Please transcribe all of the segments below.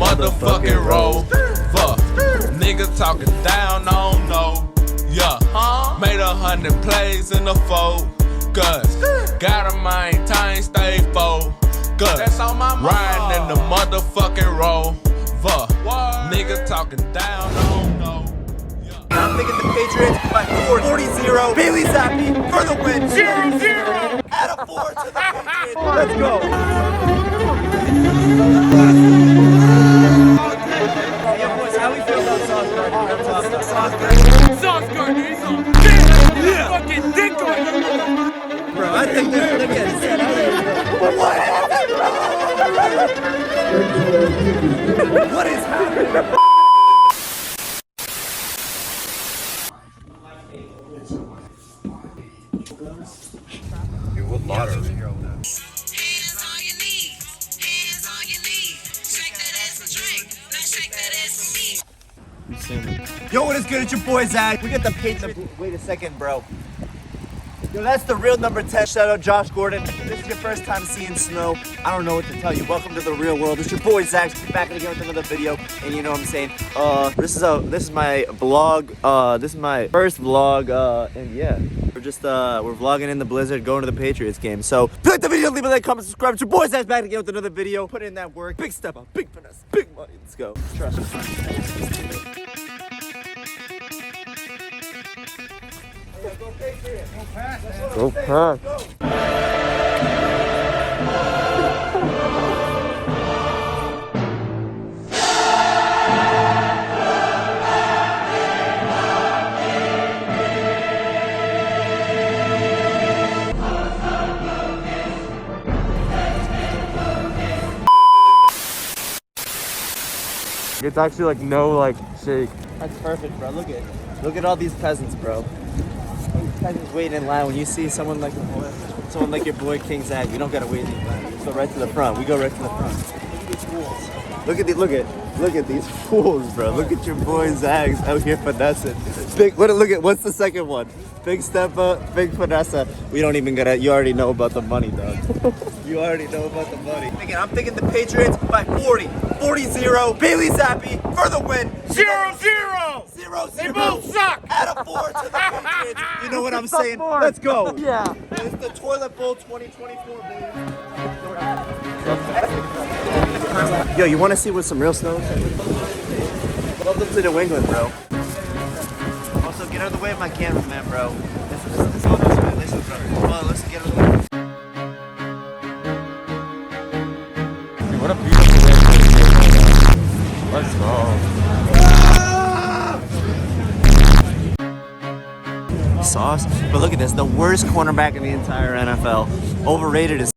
motherfucking rover. Nigga talking down, I don't know. Yeah, made 100 plays in the focus. Gotta maintain, stay focused. Riding in the motherfucking rover. Nigga talking down, I don't know. I'm thinking the Patriots by 40-0. Bailey Zappi for the win. 0-0. Add a 4 to the Patriots. Let's go. Yeah, boys, how we feel about Sauce Gardner? Sauce Gardner is on fucking dick going. Bro, I think they're gonna get set out. What is happening? What lottery? Hands on your knees. Hands on your knees. Shake that ass and drink. Now shake that ass for me. Yo, what is good? It's your boy Zag. We got the Patriots. Wait a second, bro. Yo, that's the real number 10. Shout out Josh Gordon. If this is your first time seeing snow, I don't know what to tell you. Welcome to the real world. It's your boy Zach, back again with another video. And you know what I'm saying? This is my vlog. This is my first vlog. And yeah, we're vlogging in the blizzard, going to the Patriots game. So if you like the video, leave a like, comment, subscribe. It's your boy Zach, back again with another video. Put in that work. Big step up, big finesse, big money. Let's go. Trust me. Go Patriots. Go pass. Go pass. It's actually like no like shake. That's perfect, bro. Look at all these peasants, bro. These peasants waiting in line. When you see someone like your boy King Zag, we don't gotta wait in line. We go right to the front. We go right to the front. Look at these fools, bro. Look at your boy Zags out here finessing. What's the second one? Big step up, big finesse. We don't even gotta. You already know about the money, dog. You already know about the money. I'm thinking the Patriots by 40-0. Bailey Zappi for the win. 0-0. 0-0. They both suck. Add a 4 to the Patriots. You know what I'm saying? Let's go. Yeah. It's the Toilet Bowl 2024, baby. Yo, you want to see what some real snow is? Welcome to New England, bro. Also, get out of the way of my cameraman, bro. Listen, bro. Let's get out of the way. What a beautiful way to go. Let's go. Sauce. But look at this, the worst cornerback in the entire NFL. Overrated as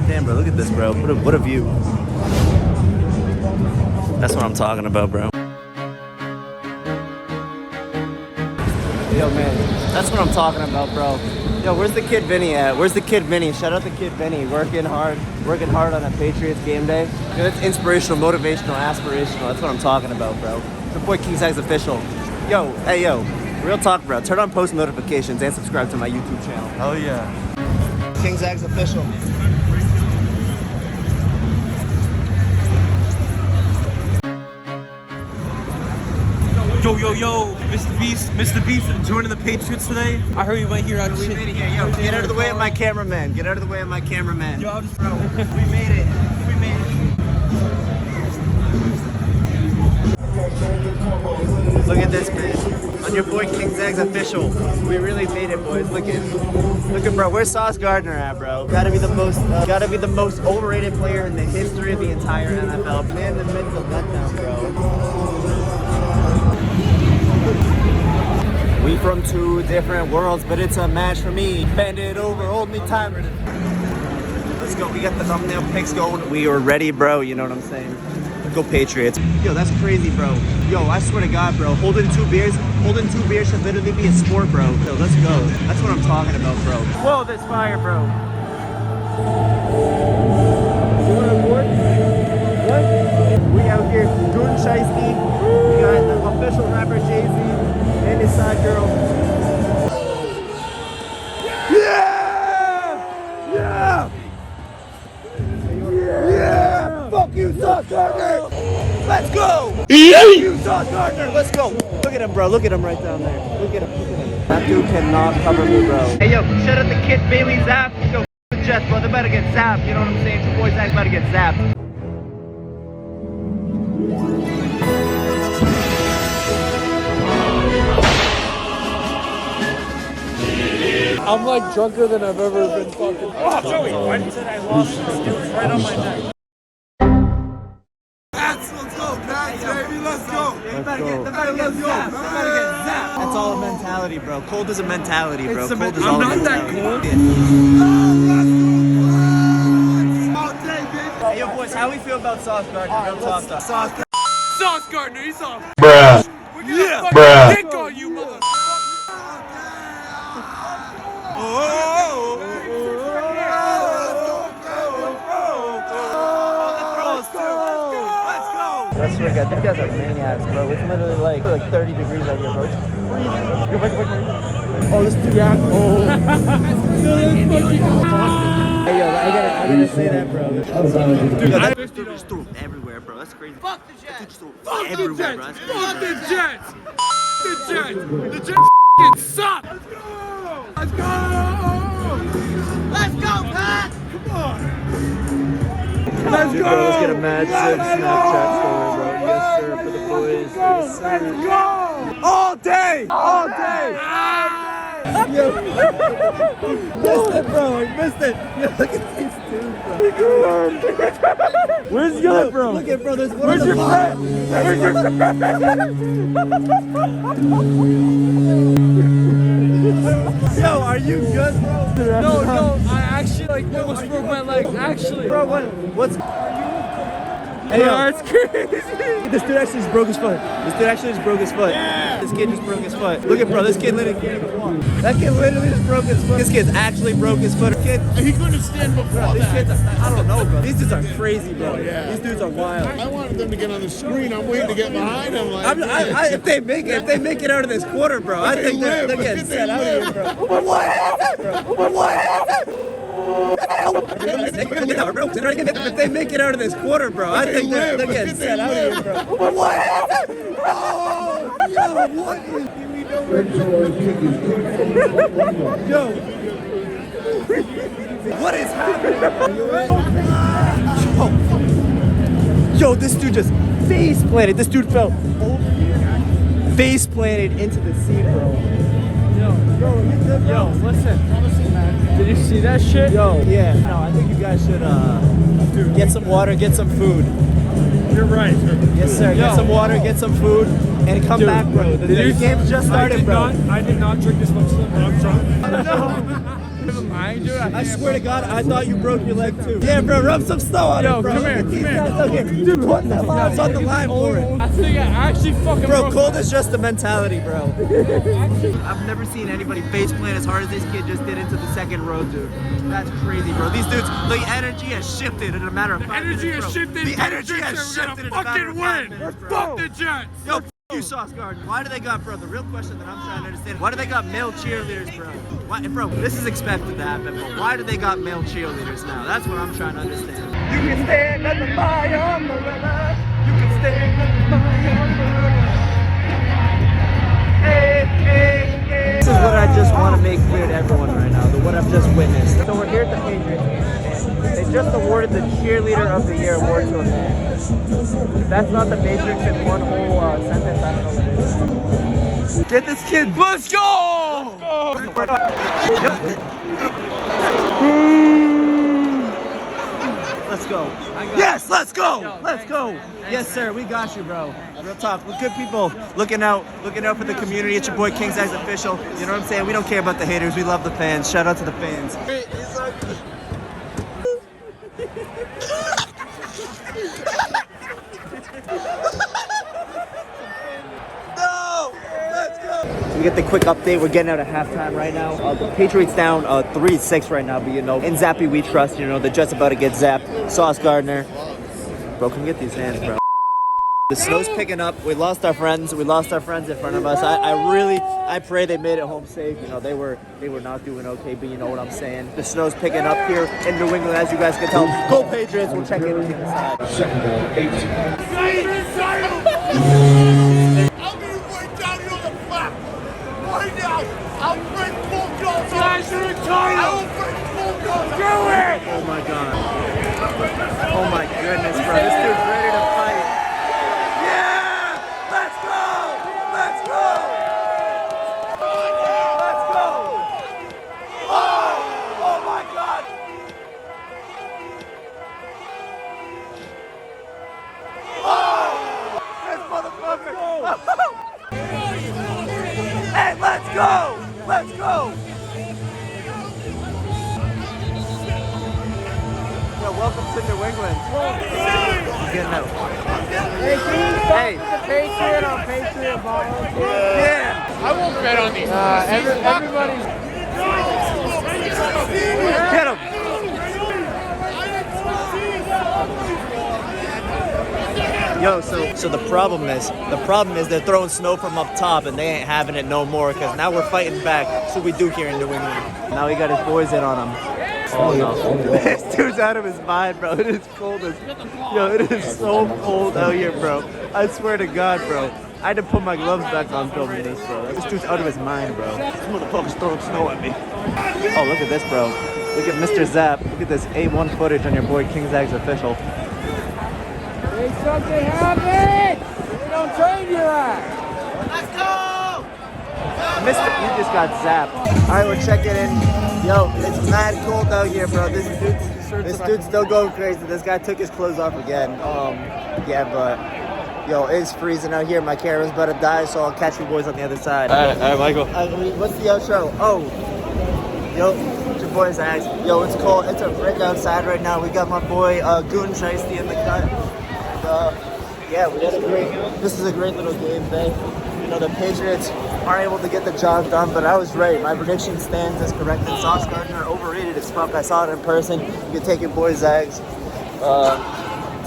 damn, bro, look at this, bro. What a view. That's what I'm talking about, bro. Yo, man, that's what I'm talking about, bro. Yo, where's the kid Vinny at? Where's the kid Vinny? Shout out the kid Vinny, working hard on a Patriots game day. Yo, that's inspirational, motivational, aspirational. That's what I'm talking about, bro. The boy King Zag's official. Yo, hey, yo, real talk, bro. Turn on post notifications and subscribe to my YouTube channel. Oh yeah. King Zag's official. Yo, Mr. Beast joining the Patriots today. I heard you went here on shit. We made it here, yo. Get out of the way of my cameraman. Get out of the way of my cameraman. Yo, I'll just bro. We made it. We made it. Look at this, man. On your boy King Zag's official. We really made it, boys. Look at, bro. Where's Sauce Gardner at, bro? Gotta be the most overrated player in the history of the entire NFL. Man, the mental letdown, bro. We from two different worlds, but it's a match for me. Bend it over, hold me tight. Let's go. We got the thumbnail pics going. We are ready, bro. You know what I'm saying? Go Patriots. Yo, that's crazy, bro. Yo, I swear to God, bro. Holding two beers should literally be a sport, bro. Yo, let's go. That's what I'm talking about, bro. Whoa, there's fire, bro. You want to record? What? We out here doing shiesty. We got the official rapper ZagZ. And his side girl. Yeah! Yeah! Yeah! Sauce Gardner, let's go. Look at him, bro. Look at him right down there. Look at him. Look at him. That dude cannot cover me, bro. Hey, yo, shout out the Kid Bailey Zap. Yo, the Jets, bro. They're about to get zapped. You know what I'm saying? Your boy Zach's about to get zapped. I'm like drunker than I've ever been fucking. Oh, Joey, why did you say I lost? It was right on my neck. Let's go, Pats, baby, let's go. They're about to get zapped. That's all a mentality, bro. Cold is a mentality, bro. Cold is all a mentality. Hey, yo, boys, how we feel about Sauce Gardner? Real talk. Sauce Gardner, he's off. Bruh. We're gonna fucking dick on you, mother. I swear to God, these guys are maniacs, bro. It's literally like 30 degrees out here, bro. It's freezing. Oh, this dude. Yeah. Oh. Hey, yo, I gotta say that, bro. Dude, that dude just threw everywhere, bro. That's crazy. Fuck the Jets. Fuck the Everywhere, bro. Jets. That's crazy, Fuck bro. the Jets. The Jets. The Jets f***ing suck. Let's go. Let's go, Pat. Come on. Let's Dude, go. bro, let's get a mad sick Snapchat story, bro. Yes, sir, for the boys. Yes, sir. Let's go. All day! All day! Yo, missed it, bro. I missed it. Yo, look at these dudes, bro. Where's the other bro? Look at bro. There's one. Where's your friend? Where's your Yo, are you good, bro? No, I actually like almost broke my leg. Actually, Bro, what's? Hey, bro, yo. that's crazy. This dude actually just broke his foot. This kid just broke his foot. Look at bro. This kid literally can't even walk. That kid literally just broke his foot. This kid actually broke his foot. Kid, He couldn't stand before these that. kids are, I don't know, bro. These dudes are crazy, bro. These dudes are wild. I wanted them to get on the screen. I'm waiting to get behind them. Like, If they make it out of this quarter, bro, I think they're getting set out of here, bro. What? If they make it out of this quarter, bro, I think they're getting set out of here, bro. What? Oh, yo, what is? Yo, what is happening? Yo, this dude just face planted. This dude fell face planted into the sea, bro. Yo, listen. Did you see that shit? Yo, yeah. No, I think you guys should get some water, get some food. You're right. Yes, sir. Get some water, get some food, and come back, bro. The game's just started, bro. I did not drink this much when I'm drunk. I swear to God, I thought you broke your leg too. Yeah, bro, rub some snow on it, bro. come here, Look at these guys. Look here. Dude, what the hell is on the line for it? I think I actually fucking Bro, broke cold is just a mentality, bro. I've never seen anybody face plant as hard as this kid just did into the second row, dude. That's crazy, bro. These dudes, the energy has shifted in a matter of 5 minutes, Energy has bro. shifted. The energy has We're shifted gonna in a matter of 5 fucking win. minutes, bro. Fuck the Jets. Yo, you, Sauce Gardner. Why do they got, bro? The real question that I'm trying to understand, why do they got male cheerleaders, bro? Why, bro, this is expected to happen, but why do they got male cheerleaders now? That's what I'm trying to understand. You can stand at the fire umbrella. You can stand at the fire umbrella. Hey, hey, hey. This is what I just want to make clear to everyone right now, what I've just witnessed. So we're here at the Patriots game, and they just awarded the Cheerleader of the Year award to a man. If that's not the Matrix in one whole sentence, I don't know what it is. Get this kid. Let's go! Let's go. Yes, let's go. Let's go. Yes, sir. We got you, bro. Real talk. We're good people. Looking out for the community. It's your boy King ZagZ official. You know what I'm saying? We don't care about the haters. We love the fans. Shout out to the fans. We get the quick update. We're getting out of halftime right now. The Patriots down 3-6 right now, but you know, in Zappy we trust. You know, the Jets about to get zapped. Sauce Gardner. Bro, come get these hands, bro. The snow's picking up. We lost our friends. We lost our friends in front of us. I pray they made it home safe. You know, they were not doing okay, but you know what I'm saying. The snow's picking up here in New England, as you guys can tell. Go Patriots. We'll check in on the side. second down, 8. I'm gonna right down here on the platform. Right now. I'll bring full guns on. Guys are entitled. I will bring full guns on. Do it! Oh my god. Oh my goodness, bro. This dude's ready to fight. Yeah! Let's go! Let's go! Let's go! Oh! Oh my god! Oh! This motherfucker! Hey, let's go! Let's go! Yo, welcome to New England. I'm getting out. Hey, Patriot on Patriot ball. yeah! I won't bet on these. Everybody's. Get him! Yo, so the problem is they're throwing snow from up top and they ain't having it no more because now we're fighting back. That's what we do here in New England. Now he got his boys in on him. Oh no. This dude's out of his mind, bro. It is cold as... Yo, it is so cold out here, bro. I swear to God, bro. I had to put my gloves back on filming this, bro. This dude's out of his mind, bro. This motherfucker's throwing snow at me. Oh, look at this, bro. Look at Mr. Zap. Look at this A1 footage on your boy King ZagZ official. Make something happen! We don't train your ass! Mister, you just got zapped. All right, we're checking in. Yo, it's mad cold out here, bro. This dude's still going crazy. This guy took his clothes off again. Yeah, but yo, it's freezing out here. My camera's about to die, so I'll catch you boys on the other side. All right, Michael. What's the outro? Oh, yo, it's your boy ZagZ. Yo, it's cold. It's a brick outside right now. We got my boy Goon Shiesty in the cut. And, yeah, this is a great little game day. You know, the Patriots aren't able to get the job done, but I was right. My prediction stands as corrected. Sauce Gardner overrated as fuck. I saw it in person. You can take your boy ZagZ.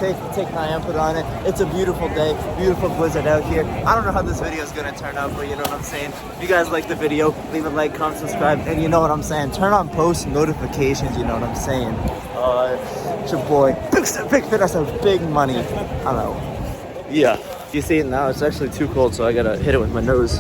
Take my input on it. It's a beautiful day, beautiful blizzard out here. I don't know how this video is gonna turn out, but you know what I'm saying. If you guys like the video, leave a like, comment, subscribe, and you know what I'm saying. Turn on post notifications. You know what I'm saying. It's your boy. Big Fit has some big money. I don't know. Yeah. You see it now. It's actually too cold, so I gotta hit it with my nose.